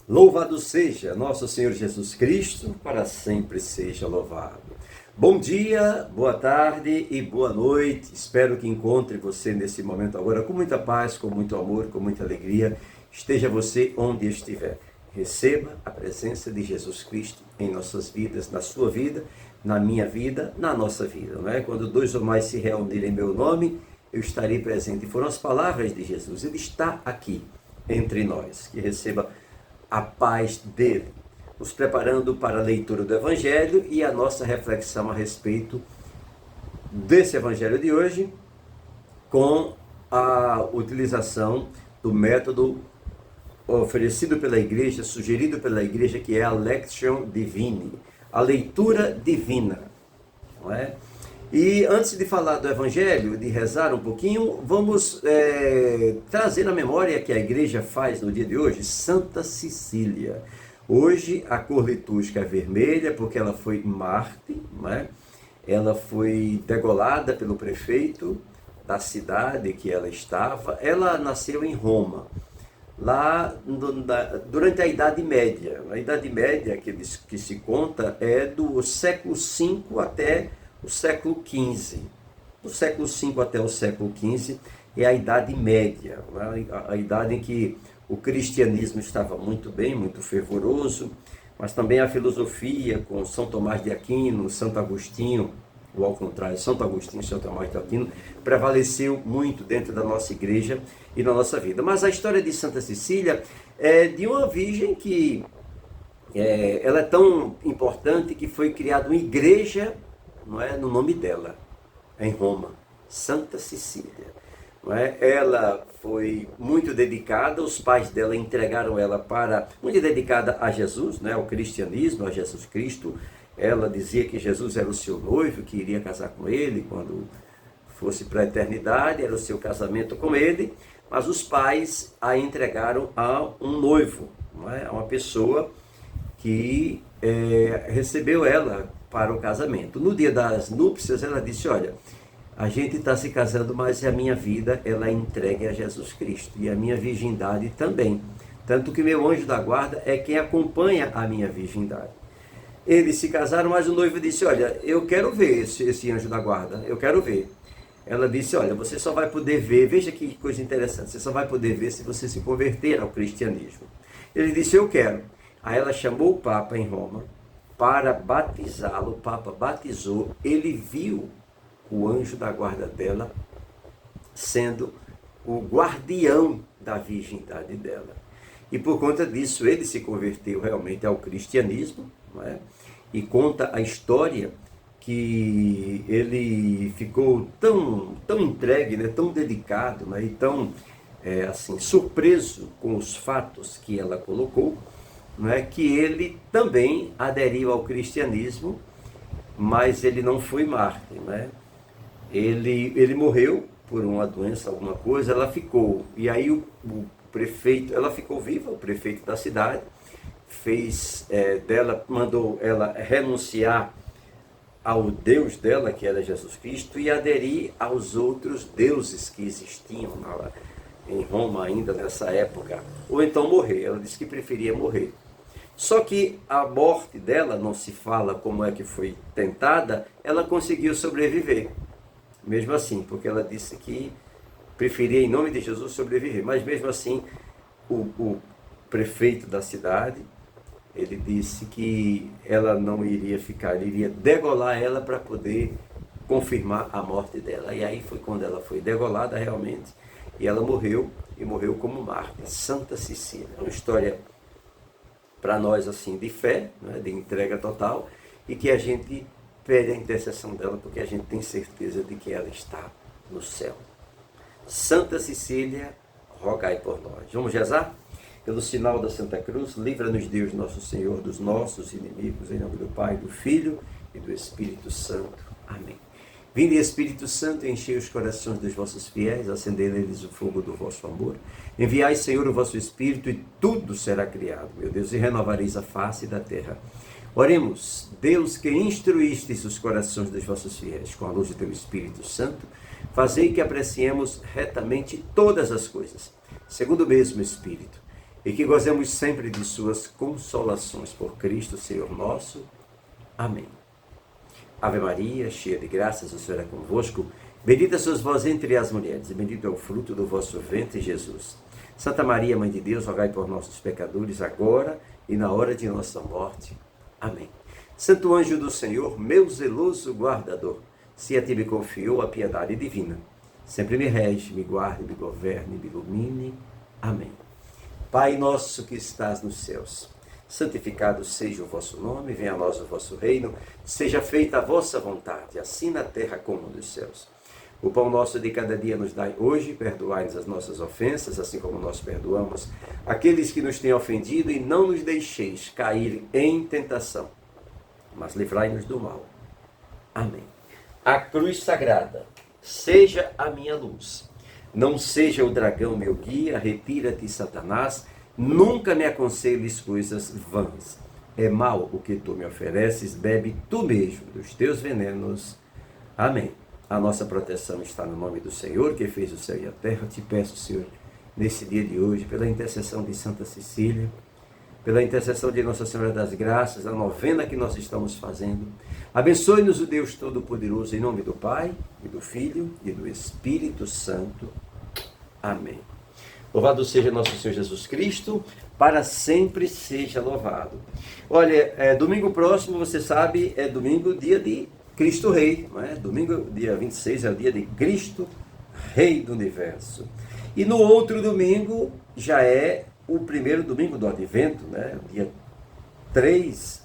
Louvado seja nosso Senhor Jesus Cristo, para sempre seja louvado. Bom dia, boa tarde e boa noite. Espero que encontre você nesse momento agora com muita paz, com muito amor, com muita alegria. Esteja você onde estiver. Receba a presença de Jesus Cristo em nossas vidas, na sua vida, na minha vida, na nossa vida. Não é? Quando dois ou mais se reunirem em meu nome, eu estarei presente. E foram as palavras de Jesus. Ele está aqui entre nós. Que receba a paz dele, nos preparando para a leitura do Evangelho e a nossa reflexão a respeito desse Evangelho de hoje, com a utilização do método oferecido pela igreja, sugerido pela igreja, que é a Lectio Divina, a leitura divina, não é? E antes de falar do Evangelho, de rezar um pouquinho, vamos trazer na memória que a igreja faz no dia de hoje, Santa Cecília. Hoje a cor litúrgica é vermelha, porque ela foi mártir, né? Ela foi degolada pelo prefeito da cidade que ela estava. Ela nasceu em Roma, lá durante a Idade Média. A Idade Média que se conta é do século V até o século XV. Do século V até o século XV é a Idade Média, a idade em que o cristianismo estava muito bem, muito fervoroso, mas também a filosofia com São Tomás de Aquino, Santo Agostinho, ou ao contrário, Santo Agostinho e São Tomás de Aquino, prevaleceu muito dentro da nossa igreja e na nossa vida. Mas a história de Santa Cecília é de uma virgem que ela é tão importante que foi criada uma igreja, não é, no nome dela, em Roma, Santa Cecília. Não é? Ela foi muito dedicada, os pais dela entregaram ela para, muito dedicada a Jesus, né, ao cristianismo, a Jesus Cristo. Ela dizia que Jesus era o seu noivo, que iria casar com ele quando fosse para a eternidade, era o seu casamento com ele, mas os pais a entregaram a um noivo, não é? A uma pessoa que recebeu ela para o casamento. No dia das núpcias, ela disse: olha, a gente está se casando, mas a minha vida ela é entregue a Jesus Cristo e a minha virgindade também. Tanto que meu anjo da guarda é quem acompanha a minha virgindade. Eles se casaram, mas o noivo disse: olha, eu quero ver esse anjo da guarda, eu quero ver. Ela disse: olha, você só vai poder ver, veja que coisa interessante, você só vai poder ver se você se converter ao cristianismo. Ele disse: eu quero. Aí ela chamou o Papa em Roma para batizá-lo. O Papa batizou, ele viu o anjo da guarda dela sendo o guardião da virgindade dela. E por conta disso ele se converteu realmente ao cristianismo, não é? E conta a história que ele ficou tão entregue, né? Tão dedicado, né? E tão assim, surpreso com os fatos que ela colocou, não é? Que ele também aderiu ao cristianismo, mas ele não foi mártir, né? Ele morreu por uma doença, alguma coisa, ela ficou. E aí o prefeito, ela ficou viva, o prefeito da cidade, mandou ela renunciar ao Deus dela, que era Jesus Cristo, e aderir aos outros deuses que existiam em Roma ainda nessa época, ou então morrer. Ela disse que preferia morrer. Só que a morte dela, não se fala como é que foi tentada, ela conseguiu sobreviver. Mesmo assim, porque ela disse que preferia, em nome de Jesus, sobreviver. Mas mesmo assim, o prefeito da cidade, ele disse que ela não iria ficar, ele iria degolar ela para poder confirmar a morte dela. E aí foi quando ela foi degolada realmente, e ela morreu, e morreu como mártir, Santa Cecília. É uma história para nós assim de fé, né, de entrega total, e que a gente pede a intercessão dela, porque a gente tem certeza de que ela está no céu. Santa Cecília, rogai por nós. Vamos rezar? Pelo sinal da Santa Cruz, livra-nos Deus nosso Senhor dos nossos inimigos, em nome do Pai, do Filho e do Espírito Santo. Amém. Vinde, Espírito Santo, enchei os corações dos vossos fiéis, acendei neles o fogo do vosso amor. Enviai, Senhor, o vosso Espírito, e tudo será criado, meu Deus, e renovareis a face da terra. Oremos. Deus, que instruístes os corações dos vossos fiéis com a luz do teu Espírito Santo, fazei que apreciemos retamente todas as coisas, segundo o mesmo Espírito, e que gozemos sempre de suas consolações por Cristo, Senhor nosso. Amém. Ave Maria, cheia de graças, o Senhor é convosco. Bendita sois vós entre as mulheres, e bendito é o fruto do vosso ventre, Jesus. Santa Maria, Mãe de Deus, rogai por nossos pecadores, agora e na hora de nossa morte. Amém. Santo anjo do Senhor, meu zeloso guardador, se a ti me confiou a piedade divina, sempre me rege, me guarde, me governe, me ilumine. Amém. Pai nosso que estás nos céus, santificado seja o vosso nome, venha a nós o vosso reino, seja feita a vossa vontade, assim na terra como nos céus. O pão nosso de cada dia nos dai hoje, perdoai-nos as nossas ofensas, assim como nós perdoamos aqueles que nos têm ofendido, e não nos deixeis cair em tentação, mas livrai-nos do mal. Amém. A cruz sagrada seja a minha luz. Não seja o dragão meu guia, retira-te, Satanás, nunca me aconselhes coisas vãs. É mal o que tu me ofereces, bebe tu mesmo dos teus venenos. Amém. A nossa proteção está no nome do Senhor, que fez o céu e a terra. Eu te peço, Senhor, nesse dia de hoje, pela intercessão de Santa Cecília, pela intercessão de Nossa Senhora das Graças, a novena que nós estamos fazendo. Abençoe-nos o Deus Todo-Poderoso, em nome do Pai, e do Filho, e do Espírito Santo. Amém. Louvado seja nosso Senhor Jesus Cristo, para sempre seja louvado. Olha, domingo próximo, você sabe, é domingo, dia de Cristo Rei, não é? Domingo, dia 26, é o dia de Cristo, Rei do Universo. E no outro domingo, já é o primeiro domingo do Advento, né? O dia 3,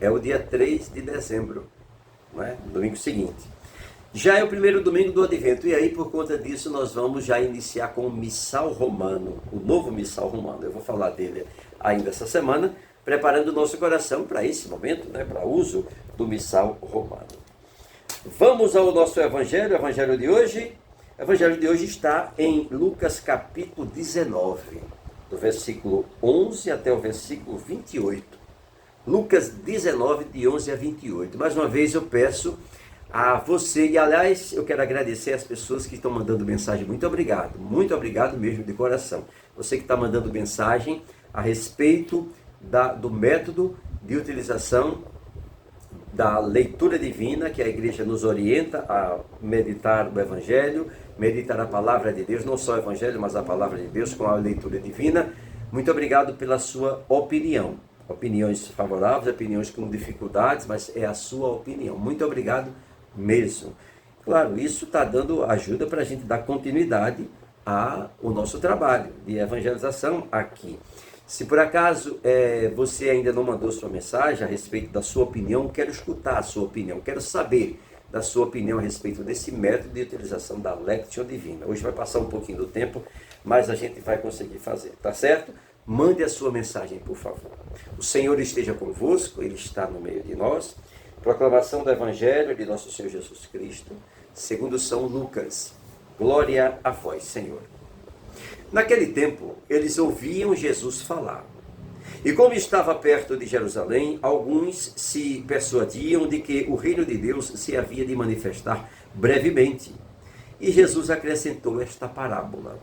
é o dia 3 de dezembro, não é? Domingo seguinte. Já é o primeiro domingo do Advento, e aí por conta disso nós vamos já iniciar com o Missal Romano, o novo Missal Romano. Eu vou falar dele ainda essa semana, preparando o nosso coração para esse momento, né, para uso do Missal Romano. Vamos ao nosso Evangelho, o Evangelho de hoje. O Evangelho de hoje está em Lucas capítulo 19, do versículo 11 até o versículo 28. Lucas 19, de 11 a 28. Mais uma vez eu peço a você, e aliás, eu quero agradecer as pessoas que estão mandando mensagem. Muito obrigado mesmo de coração. Você que está mandando mensagem a respeito do método de utilização da leitura divina, que a igreja nos orienta a meditar o Evangelho, meditar a palavra de Deus, não só o Evangelho, mas a palavra de Deus com a leitura divina. Muito obrigado pela sua opinião. Opiniões favoráveis, opiniões com dificuldades, mas é a sua opinião. Muito obrigado mesmo. Claro, isso está dando ajuda para a gente dar continuidade ao nosso trabalho de evangelização aqui. Se por acaso você ainda não mandou sua mensagem a respeito da sua opinião, quero escutar a sua opinião, quero saber da sua opinião a respeito desse método de utilização da Lectio Divina. Hoje vai passar um pouquinho do tempo, mas a gente vai conseguir fazer, tá certo? Mande a sua mensagem, por favor. O Senhor esteja convosco, Ele está no meio de nós. Proclamação do Evangelho de nosso Senhor Jesus Cristo, segundo São Lucas. Glória a vós, Senhor. Naquele tempo, eles ouviam Jesus falar. E como estava perto de Jerusalém, alguns se persuadiam de que o reino de Deus se havia de manifestar brevemente. E Jesus acrescentou esta parábola.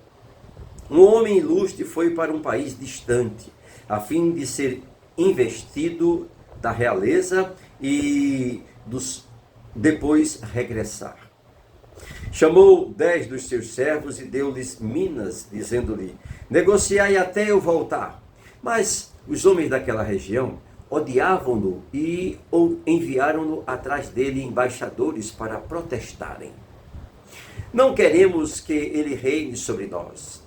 Um homem ilustre foi para um país distante, a fim de ser investido da realeza e depois regressar. Chamou 10 dos seus servos e deu-lhes minas, dizendo-lhe: negociai até eu voltar. Mas os homens daquela região odiavam-no e enviaram-no atrás dele embaixadores para protestarem. Não queremos que ele reine sobre nós.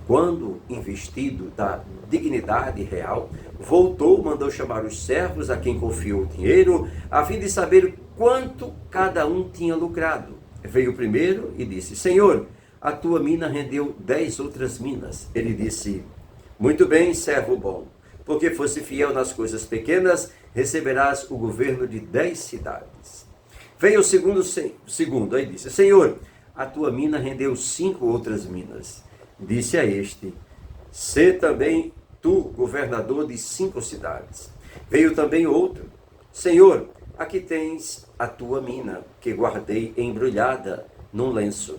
Quando, investido da dignidade real, voltou, mandou chamar os servos a quem confiou o dinheiro, a fim de saber quanto cada um tinha lucrado. Veio o primeiro e disse: Senhor, a tua mina rendeu 10 outras minas. Ele disse: muito bem, servo bom, porque fosse fiel nas coisas pequenas, receberás o governo de 10 cidades. Veio o segundo, aí disse: Senhor, a tua mina rendeu 5 outras minas. Disse a este: sê também tu governador de 5 cidades. Veio também outro: Senhor, aqui tens a tua mina, que guardei embrulhada num lenço.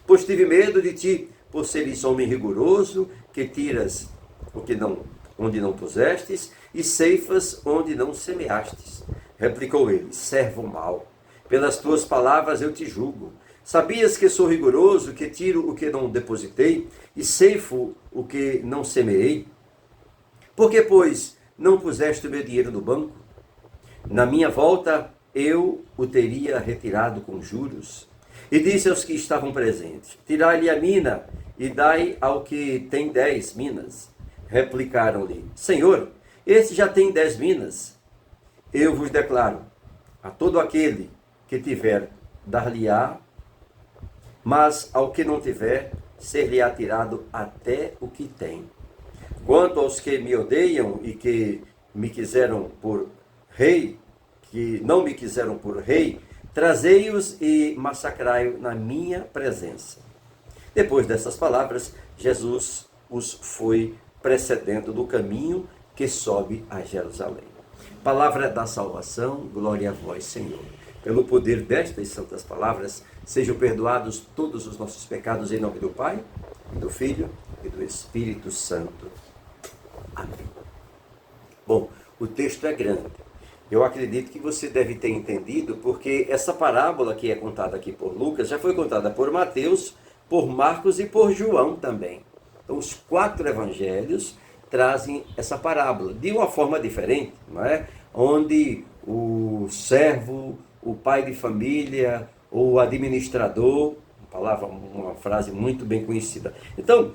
Pois tive medo de ti, por seres homem rigoroso, que tiras o que não, onde não pusestes, e ceifas onde não semeastes. Replicou ele: servo mau, pelas tuas palavras eu te julgo. Sabias que sou rigoroso, que tiro o que não depositei, e ceifo o que não semeei? Por que, pois, não puseste o meu dinheiro no banco? Na minha volta eu o teria retirado com juros. E disse aos que estavam presentes: tirai-lhe a mina e dai ao que tem 10 minas. Replicaram-lhe: Senhor, este já tem 10 minas. Eu vos declaro, a todo aquele que tiver, dar-lhe-á, mas ao que não tiver, ser-lhe-á tirado até o que tem. Quanto aos que me odeiam e que me quiseram por rei, que não me quiseram por rei, trazei-os e massacrai-os na minha presença. Depois dessas palavras, Jesus os foi precedendo do caminho que sobe a Jerusalém. Palavra da salvação, glória a vós, Senhor. Pelo poder destas santas palavras, sejam perdoados todos os nossos pecados em nome do Pai, do Filho e do Espírito Santo. Amém. Bom, o texto é grande. Eu acredito que você deve ter entendido, porque essa parábola que é contada aqui por Lucas já foi contada por Mateus, por Marcos e por João também. Então, os 4 evangelhos trazem essa parábola de uma forma diferente, não é? Onde o servo, o pai de família, ou o administrador, uma frase muito bem conhecida. Então,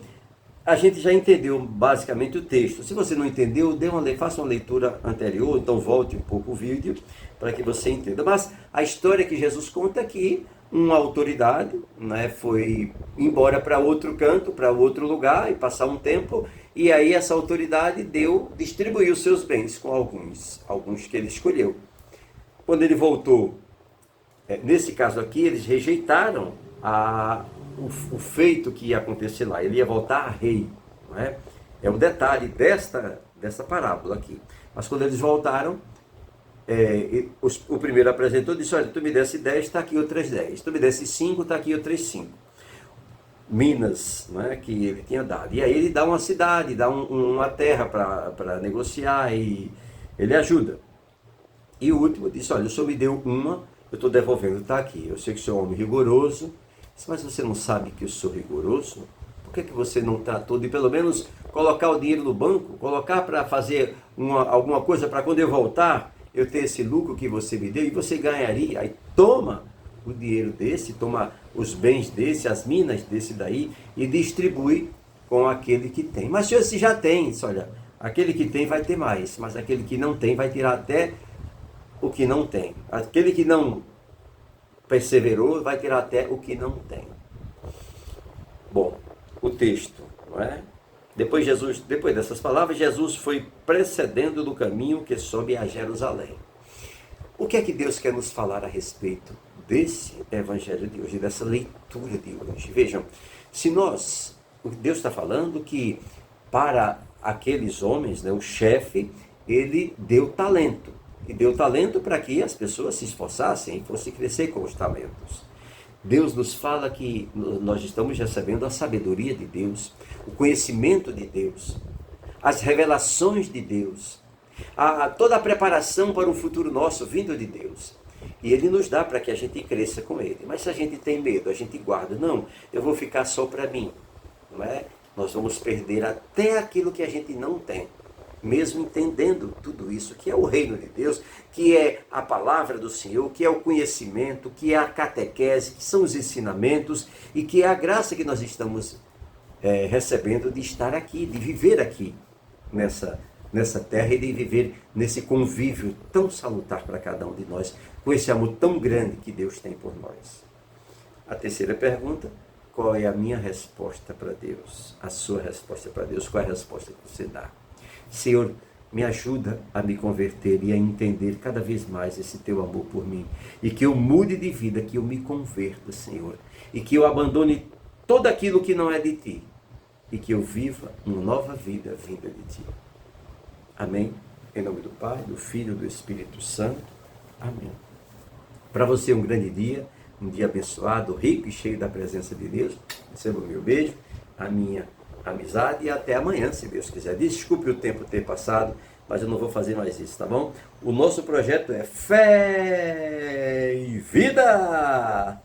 a gente já entendeu basicamente o texto. Se você não entendeu, faça uma leitura anterior, então volte um pouco o vídeo para que você entenda. Mas a história que Jesus conta aqui, uma autoridade, né, foi embora para outro canto, para outro lugar e passar um tempo, e aí essa autoridade distribuiu seus bens com alguns que ele escolheu. Quando ele voltou, nesse caso aqui, eles rejeitaram o feito que ia acontecer lá. Ele ia voltar a rei, não é? É o detalhe dessa parábola aqui. Mas quando eles voltaram, o primeiro apresentou e disse: olha, tu me desse 10, está aqui outras 10. Tu me desse 5, está aqui outras 5. Minas, né, que ele tinha dado. E aí ele dá uma cidade, dá uma terra para negociar, e ele ajuda. E o último disse: olha, o senhor me deu uma, eu estou devolvendo, está aqui. Eu sei que o senhor é um homem rigoroso, mas você não sabe que eu sou rigoroso? Por que você não tratou de pelo menos colocar o dinheiro no banco, colocar para fazer alguma coisa para quando eu voltar, eu ter esse lucro que você me deu e você ganharia? Aí toma o dinheiro desse, toma os bens desse, as minas desse daí e distribui com aquele que tem. Mas se você já tem, olha, aquele que tem vai ter mais, mas aquele que não tem vai tirar até o que não tem. Aquele que não perseverou vai tirar até o que não tem. Bom, o texto, não é? Depois dessas palavras, Jesus foi precedendo do caminho que sobe a Jerusalém. O que é que Deus quer nos falar a respeito desse evangelho de hoje, dessa leitura de hoje? Vejam, Deus está falando que para aqueles homens, né, o chefe, ele deu talento. E deu talento para que as pessoas se esforçassem e fossem crescer com os talentos. Deus nos fala que nós estamos recebendo a sabedoria de Deus, o conhecimento de Deus, as revelações de Deus, toda a preparação para o futuro nosso vindo de Deus. E Ele nos dá para que a gente cresça com Ele. Mas se a gente tem medo, a gente guarda. Não, eu vou ficar só para mim. Não é? Nós vamos perder até aquilo que a gente não tem. Mesmo entendendo tudo isso, que é o reino de Deus, que é a palavra do Senhor, que é o conhecimento, que é a catequese, que são os ensinamentos e que é a graça que nós estamos recebendo de estar aqui, de viver aqui nessa terra e de viver nesse convívio tão salutar para cada um de nós, com esse amor tão grande que Deus tem por nós. A terceira pergunta: qual é a minha resposta para Deus? A sua resposta para Deus? Qual é a resposta que você dá? Senhor, me ajuda a me converter e a entender cada vez mais esse teu amor por mim. E que eu mude de vida, que eu me converta, Senhor. E que eu abandone tudo aquilo que não é de ti. E que eu viva uma nova vida vinda de ti. Amém? Em nome do Pai, do Filho e do Espírito Santo. Amém. Para você um grande dia, um dia abençoado, rico e cheio da presença de Deus. Receba o meu beijo, a minha amizade e até amanhã, se Deus quiser. Desculpe o tempo ter passado, mas eu não vou fazer mais isso, tá bom? O nosso projeto é Fé e Vida!